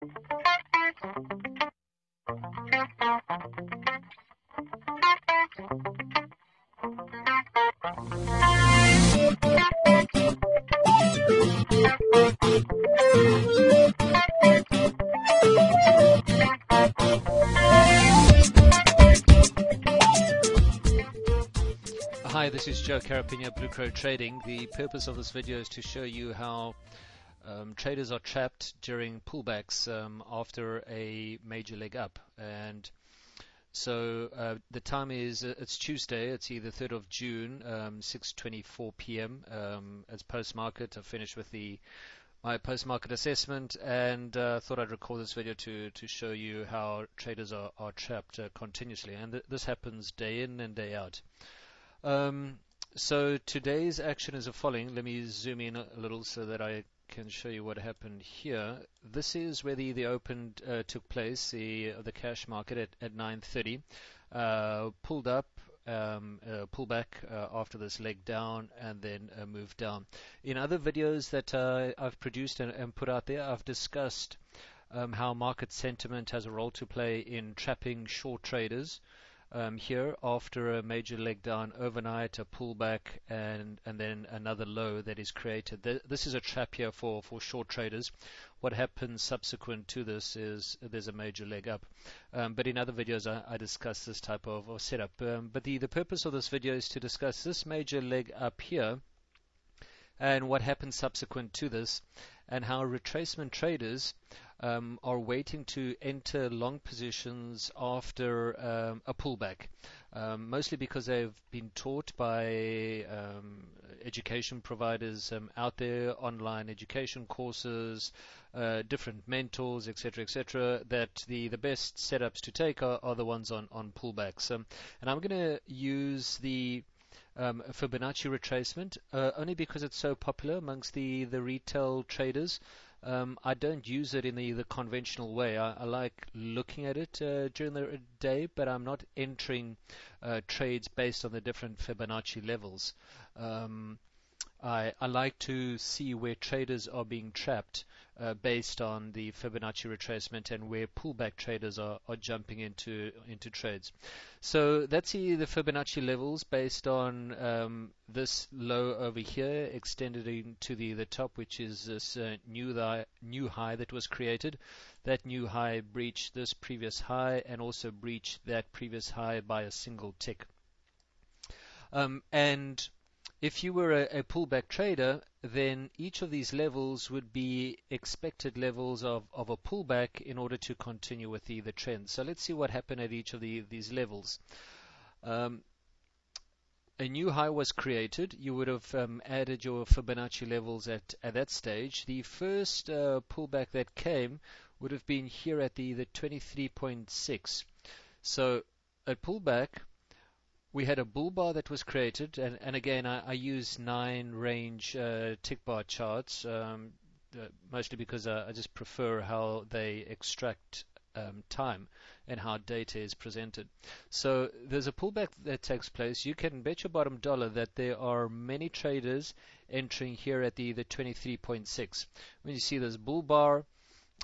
Hi, this is Joe Carapinha, Blue Crow Trading. The purpose of this video is to show you how traders are trapped during pullbacks after a major leg up. And so the time is, it's Tuesday, it's either 3rd of June, 6:24 p.m. It's post-market. I finished with my post-market assessment, and thought I'd record this video to show you how traders are trapped continuously. And this happens day in and day out. So today's action is the following. Let me zoom in a little so that I can show you what happened here. This is where the open took place, the cash market at 9:30. Pulled up, pull back after this leg down, and then moved down. In other videos that I've produced and put out there, I've discussed how market sentiment has a role to play in trapping short traders. Here, after a major leg down overnight, a pullback, and then another low that is created. This is a trap here for short traders. What happens subsequent to this is there's a major leg up. But in other videos, I discuss this type of setup. But the purpose of this video is to discuss this major leg up here and what happens subsequent to this, and how retracement traders are waiting to enter long positions after a pullback, mostly because they've been taught by education providers out there, online education courses, different mentors, etc., that the best setups to take are the ones on pullbacks. And I'm going to use the Fibonacci retracement only because it's so popular amongst the retail traders. I don't use it in the conventional way. I like looking at it during the day, but I'm not entering trades based on the different Fibonacci levels. I like to see where traders are being trapped based on the Fibonacci retracement, and where pullback traders are jumping into trades. So that's the Fibonacci levels based on this low over here extended into the top, which is this new high that was created. That new high breached this previous high and also breached that previous high by a single tick. And if you were a pullback trader, then each of these levels would be expected levels of a pullback in order to continue with the trend. So let's see what happened at each of these levels. A new high was created. You would have added your Fibonacci levels at that stage. The first pullback that came would have been here at the 23.6. So a pullback, we had a bull bar that was created, and again I use 9 range tick bar charts, mostly because I just prefer how they extract time and how data is presented. So there's a pullback that takes place. You can bet your bottom dollar that there are many traders entering here at the 23.6. When you see this bull bar,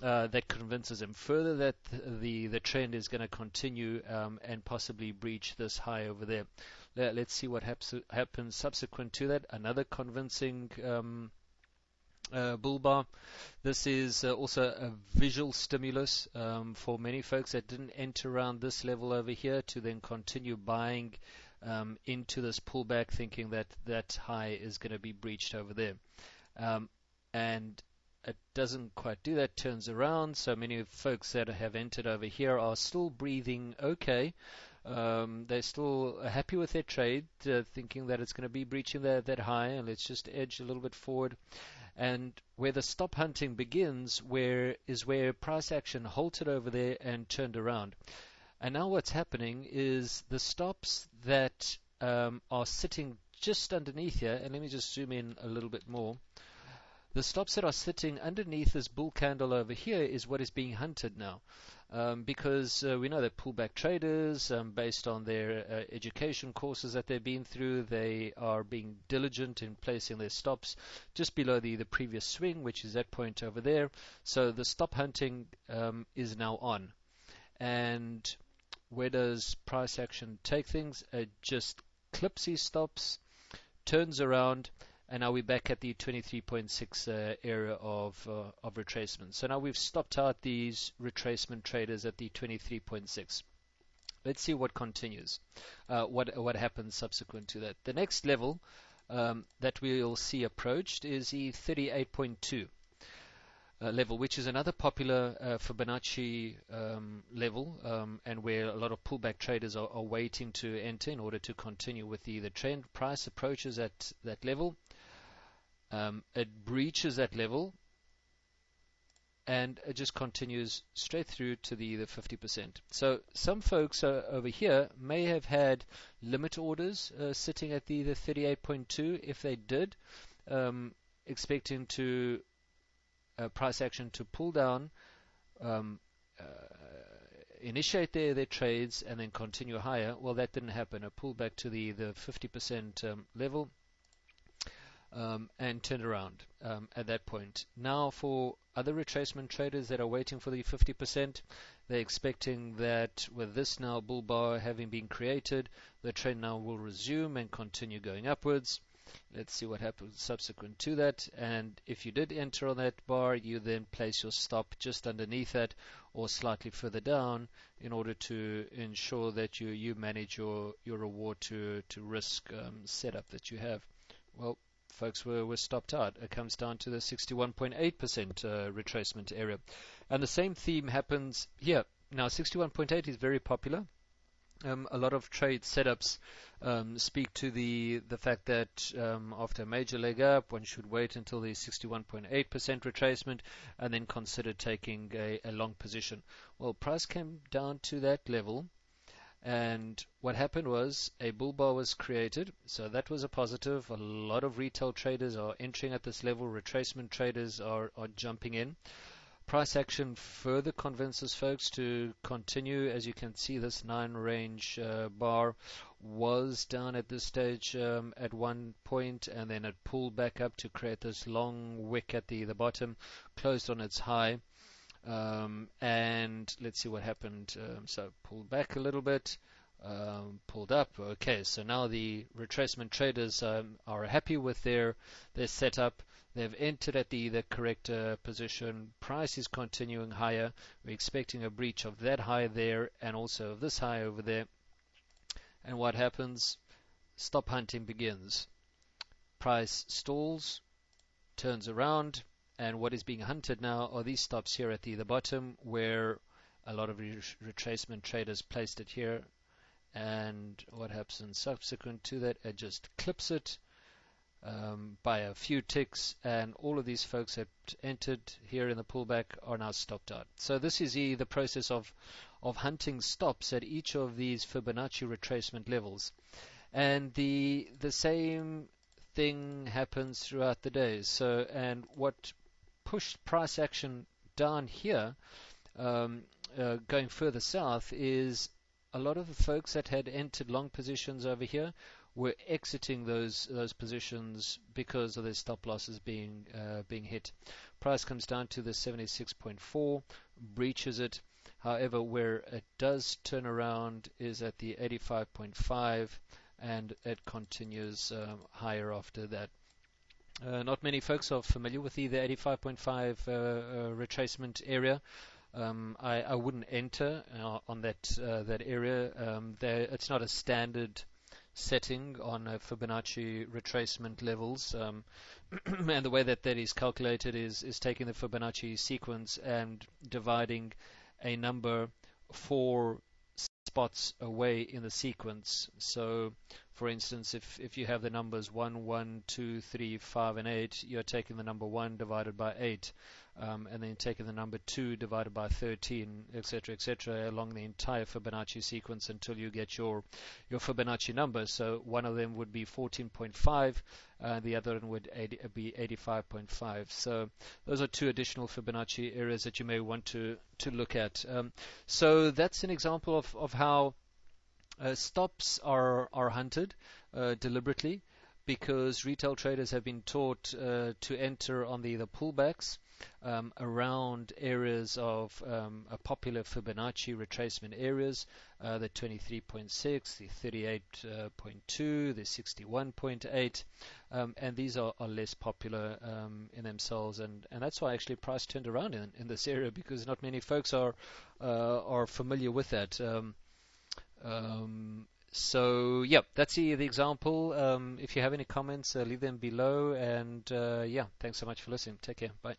that convinces him further that the trend is going to continue and possibly breach this high over there. Let's see what happens subsequent to that. Another convincing bull bar. This is also a visual stimulus for many folks that didn't enter around this level over here to then continue buying into this pullback, thinking that high is going to be breached over there. And it doesn't quite do that, turns around. So many folks that have entered over here are still breathing okay. They're still happy with their trade, thinking that it's going to be breaching that high, and let's just edge a little bit forward. And where the stop hunting begins, where price action halted over there and turned around. And now what's happening is the stops that are sitting just underneath here, and let me just zoom in a little bit more. The stops that are sitting underneath this bull candle over here is what is being hunted now. Because we know that pullback traders, based on their education courses that they've been through, they are being diligent in placing their stops just below the previous swing, which is that point over there. So the stop hunting is now on. And where does price action take things? It just clips these stops, turns around, and now we're back at the 23.6 area of retracement. So now we've stopped out these retracement traders at the 23.6. Let's see what continues, what happens subsequent to that. The next level that we'll see approached is the 38.2 level, which is another popular Fibonacci level, and where a lot of pullback traders are waiting to enter in order to continue with the trend. Price approaches at that level. It breaches that level, and it just continues straight through to the 50%. So some folks over here may have had limit orders sitting at the 38.2. If they did, expecting to price action to pull down, initiate their trades, and then continue higher. Well, that didn't happen. A pullback to the 50% level. And turn around at that point. Now, for other retracement traders that are waiting for the 50%, they're expecting that with this now bull bar having been created, the trend now will resume and continue going upwards. Let's see what happens subsequent to that. And if you did enter on that bar, you then place your stop just underneath that or slightly further down in order to ensure that you manage your reward to risk setup that you have. Well, folks were stopped out. It comes down to the 61.8% retracement area. And the same theme happens here. Now, 61.8 is very popular. A lot of trade setups speak to the fact that after a major leg up, one should wait until the 61.8% retracement and then consider taking a long position. Well, price came down to that level. And what happened was a bull bar was created, so that was a positive. A lot of retail traders are entering at this level. Retracement traders are jumping in. Price action further convinces folks to continue. As you can see, this 9 range bar was down at this stage at one point, and then it pulled back up to create this long wick at the bottom, closed on its high. And let's see what happened. So pulled back a little bit, pulled up. Okay, so now the retracement traders are happy with their setup. They've entered at the correct position. Price is continuing higher. We're expecting a breach of that high there and also of this high over there. And what happens? Stop hunting begins. Price stalls, turns around. And what is being hunted now are these stops here at the bottom, where a lot of retracement traders placed it here. And what happens subsequent to that? It just clips it by a few ticks, and all of these folks that entered here in the pullback are now stopped out. So this is the process of hunting stops at each of these Fibonacci retracement levels. And the same thing happens throughout the day. So, and what pushed price action down here, going further south, is a lot of the folks that had entered long positions over here were exiting those positions because of their stop losses being hit. Price comes down to the 76.4, breaches it. However, where it does turn around is at the 85.5, and it continues higher after that. Not many folks are familiar with the 85.5 retracement area. I wouldn't enter on that area. It's not a standard setting on Fibonacci retracement levels, and the way that is calculated is taking the Fibonacci sequence and dividing a number 4 spots away in the sequence. So For instance, if you have the numbers 1, 1, 2, 3, 5, and 8, you're taking the number 1 divided by 8, and then taking the number 2 divided by 13, etc., along the entire Fibonacci sequence until you get your Fibonacci number. So one of them would be 14.5, the other one would be 85.5. So those are two additional Fibonacci areas that you may want to look at. So that's an example of how stops are hunted deliberately, because retail traders have been taught to enter on the pullbacks around areas of popular Fibonacci retracement areas, the 23.6, the 38.2, the 61.8, and these are less popular in themselves, and that's why actually price turned around in this area, because not many folks are familiar with that. So yeah, that's the example. If you have any comments, leave them below, and yeah, thanks so much for listening. Take care. Bye.